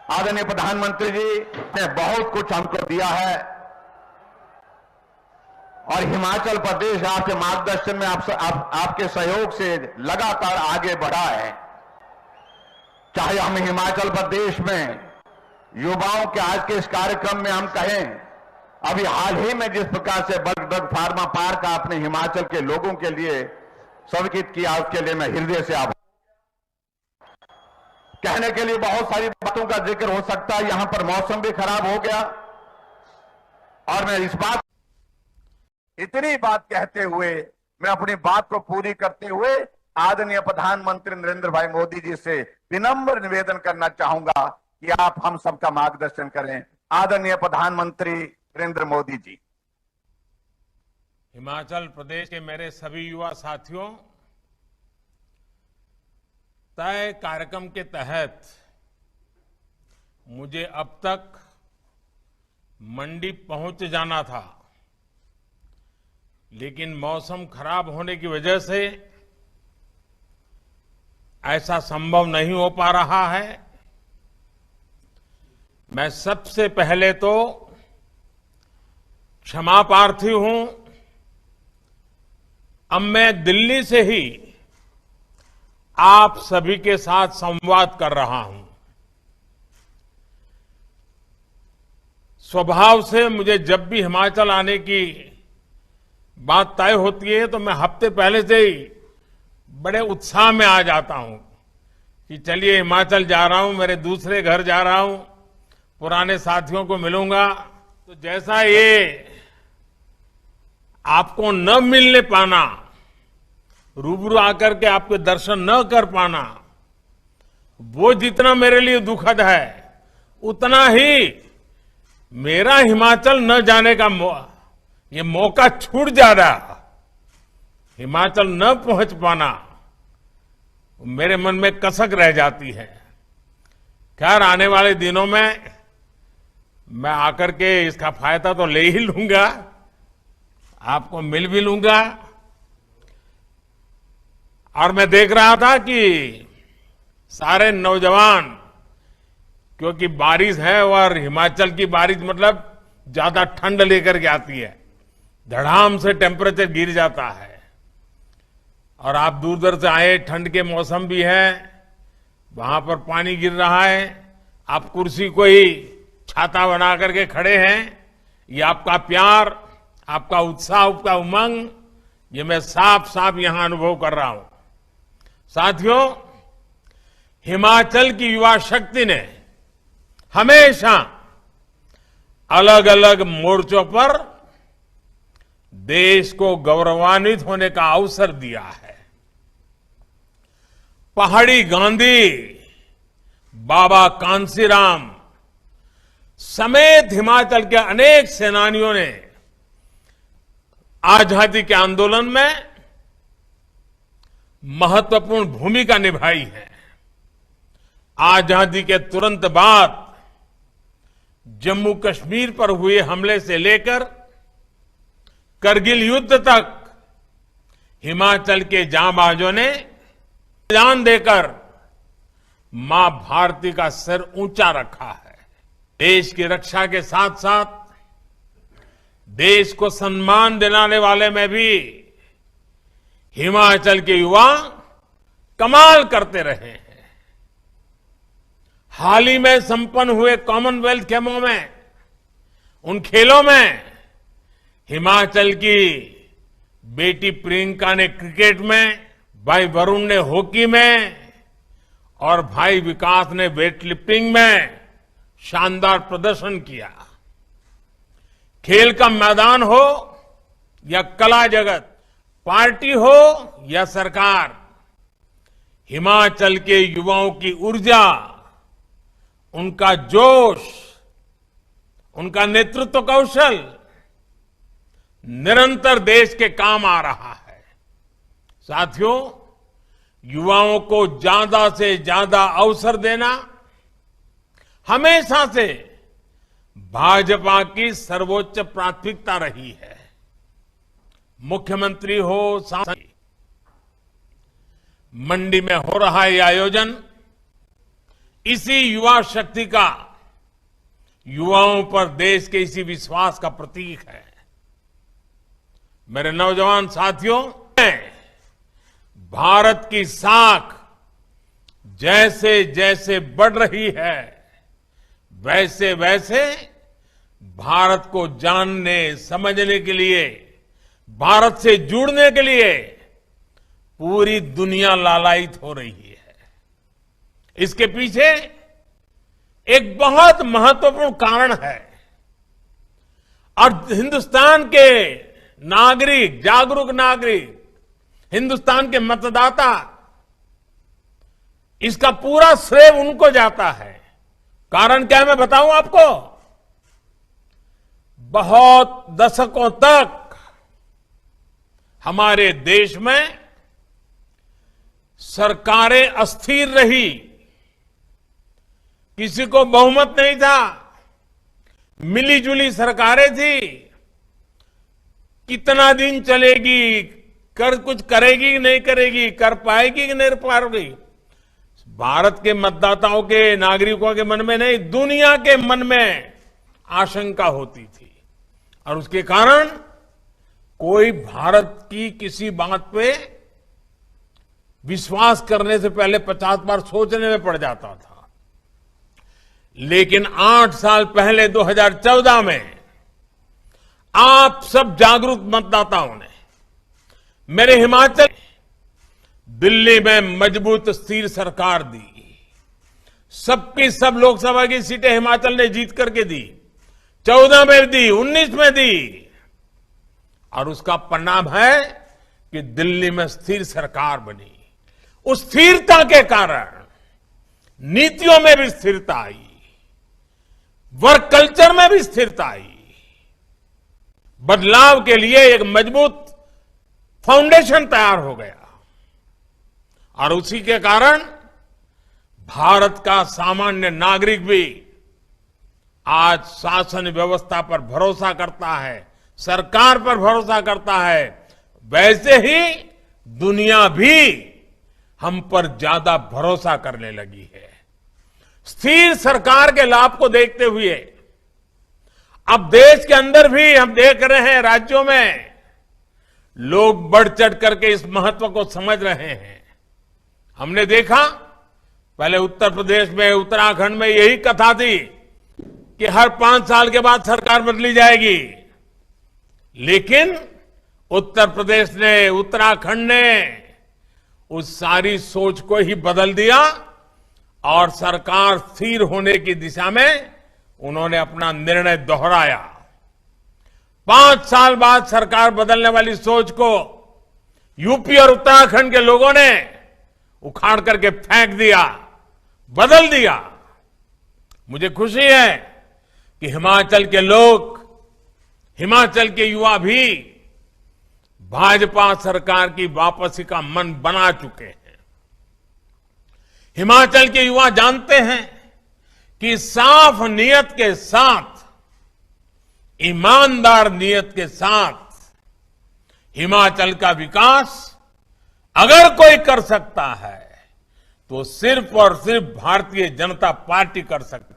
आदरणीय प्रधानमंत्री जी ने बहुत कुछ हमको दिया है और हिमाचल प्रदेश आपके मार्गदर्शन में आपके सहयोग से लगातार आगे बढ़ा है। चाहे हम हिमाचल प्रदेश में युवाओं के आज के इस कार्यक्रम में हम कहें, अभी हाल ही में जिस प्रकार से बग फार्मा पार्क आपने हिमाचल के लोगों के लिए स्वीकृत किया, उसके लिए मैं हृदय से आभार। कहने के लिए बहुत सारी बातों का जिक्र हो सकता है, यहां पर मौसम भी खराब हो गया और मैं इतनी बात कहते हुए मैं अपनी बात को पूरी करते हुए आदरणीय प्रधानमंत्री नरेंद्र भाई मोदी जी से विनम्र निवेदन करना चाहूंगा कि आप हम सबका मार्गदर्शन करें। आदरणीय प्रधानमंत्री नरेंद्र मोदी जी। हिमाचल प्रदेश के मेरे सभी युवा साथियों, तय कार्यक्रम के तहत मुझे अब तक मंडी पहुंच जाना था, लेकिन मौसम खराब होने की वजह से ऐसा संभव नहीं हो पा रहा है। मैं सबसे पहले तो क्षमा प्रार्थी हूं। अब मैं दिल्ली से ही आप सभी के साथ संवाद कर रहा हूं। स्वभाव से मुझे जब भी हिमाचल आने की बात तय होती है तो मैं हफ्ते पहले से ही बड़े उत्साह में आ जाता हूं कि चलिए हिमाचल जा रहा हूं, मेरे दूसरे घर जा रहा हूं, पुराने साथियों को मिलूंगा। तो जैसा ये आपको न मिलने पाना, रूबरू आकर के आपके दर्शन न कर पाना, वो जितना मेरे लिए दुखद है, उतना ही मेरा हिमाचल न जाने का ये मौका छूट जा रहा, हिमाचल न पहुंच पाना मेरे मन में कसक रह जाती है। खैर, आने वाले दिनों में मैं आकर के इसका फायदा तो ले ही लूंगा, आपको मिल भी लूंगा। और मैं देख रहा था कि सारे नौजवान, क्योंकि बारिश है और हिमाचल की बारिश मतलब ज्यादा ठंड लेकर के आती है, धड़ाम से टेम्परेचर गिर जाता है। और आप दूर दूर से आए, ठंड के मौसम भी है, वहां पर पानी गिर रहा है, आप कुर्सी को ही छाता बना करके खड़े हैं। ये आपका प्यार, आपका उत्साह, आपका उमंग, ये मैं साफ साफ यहां अनुभव कर रहा हूं। साथियों, हिमाचल की युवा शक्ति ने हमेशा अलग अलग मोर्चों पर देश को गौरवान्वित होने का अवसर दिया है। पहाड़ी गांधी, बाबा कांसीराम समेत हिमाचल के अनेक सेनानियों ने आजादी के आंदोलन में महत्वपूर्ण भूमिका निभाई है। आजादी के तुरंत बाद जम्मू कश्मीर पर हुए हमले से लेकर करगिल युद्ध तक हिमाचल के जांबाजों ने जान देकर मां भारती का सिर ऊंचा रखा है। देश की रक्षा के साथ साथ देश को सम्मान दिलाने वाले में भी हिमाचल के युवा कमाल करते रहे हैं। हाल ही में संपन्न हुए कॉमनवेल्थ गेमों में, उन खेलों में हिमाचल की बेटी प्रियंका ने क्रिकेट में, भाई वरुण ने हॉकी में और भाई विकास ने वेटलिफ्टिंग में शानदार प्रदर्शन किया। खेल का मैदान हो या कला जगत, पार्टी हो या सरकार, हिमाचल के युवाओं की ऊर्जा, उनका जोश, उनका नेतृत्व कौशल निरंतर देश के काम आ रहा है। साथियों, युवाओं को ज्यादा से ज्यादा अवसर देना हमेशा से भाजपा की सर्वोच्च प्राथमिकता रही है। मुख्यमंत्री हो, सांसद, मंडी में हो रहा यह आयोजन इसी युवा शक्ति का युवाओं पर देश के इसी विश्वास का प्रतीक है। मेरे नौजवान साथियों, भारत की साख जैसे जैसे बढ़ रही है, वैसे वैसे भारत को जानने समझने के लिए, भारत से जुड़ने के लिए पूरी दुनिया लालायित हो रही है। इसके पीछे एक बहुत महत्वपूर्ण कारण है और हिंदुस्तान के नागरिक, जागरूक नागरिक, हिंदुस्तान के मतदाता, इसका पूरा श्रेय उनको जाता है। कारण क्या है मैं बताऊं आपको। बहुत दशकों तक हमारे देश में सरकारें अस्थिर रही, किसी को बहुमत नहीं था, मिली जुली सरकारें थी। कितना दिन चलेगी, कुछ करेगी कि नहीं करेगी, कर पाएगी कि नहीं पाएगी, भारत के मतदाताओं के, नागरिकों के मन में नहीं, दुनिया के मन में आशंका होती थी। और उसके कारण कोई भारत की किसी बात पे विश्वास करने से पहले 50 बार सोचने में पड़ जाता था। लेकिन 8 साल पहले 2014 में आप सब जागरूक मतदाताओं ने मेरे हिमाचल, दिल्ली में मजबूत स्थिर सरकार दी। सबकी सब लोकसभा की सीटें हिमाचल ने जीत करके दी, 14 में दी, 19 में दी। और उसका परिणाम है कि दिल्ली में स्थिर सरकार बनी। उस स्थिरता के कारण नीतियों में भी स्थिरता आई, वर्क कल्चर में भी स्थिरता आई। बदलाव के लिए एक मजबूत फाउंडेशन तैयार हो गया और उसी के कारण भारत का सामान्य नागरिक भी आज शासन व्यवस्था पर भरोसा करता है, सरकार पर भरोसा करता है। वैसे ही दुनिया भी हम पर ज्यादा भरोसा करने लगी है। स्थिर सरकार के लाभ को देखते हुए अब देश के अंदर भी हम देख रहे हैं, राज्यों में लोग बढ़ चढ़ करके इस महत्व को समझ रहे हैं। हमने देखा पहले उत्तर प्रदेश में, उत्तराखंड में यही कथा थी कि हर 5 साल के बाद सरकार बदली जाएगी। लेकिन उत्तर प्रदेश ने, उत्तराखंड ने उस सारी सोच को ही बदल दिया और सरकार स्थिर होने की दिशा में उन्होंने अपना निर्णय दोहराया। 5 साल बाद सरकार बदलने वाली सोच को यूपी और उत्तराखंड के लोगों ने उखाड़ करके फेंक दिया, बदल दिया। मुझे खुशी है कि हिमाचल के लोग, हिमाचल के युवा भी भाजपा सरकार की वापसी का मन बना चुके हैं। हिमाचल के युवा जानते हैं कि साफ नीयत के साथ, ईमानदार नीयत के साथ हिमाचल का विकास अगर कोई कर सकता है तो सिर्फ और सिर्फ भारतीय जनता पार्टी कर सकती है।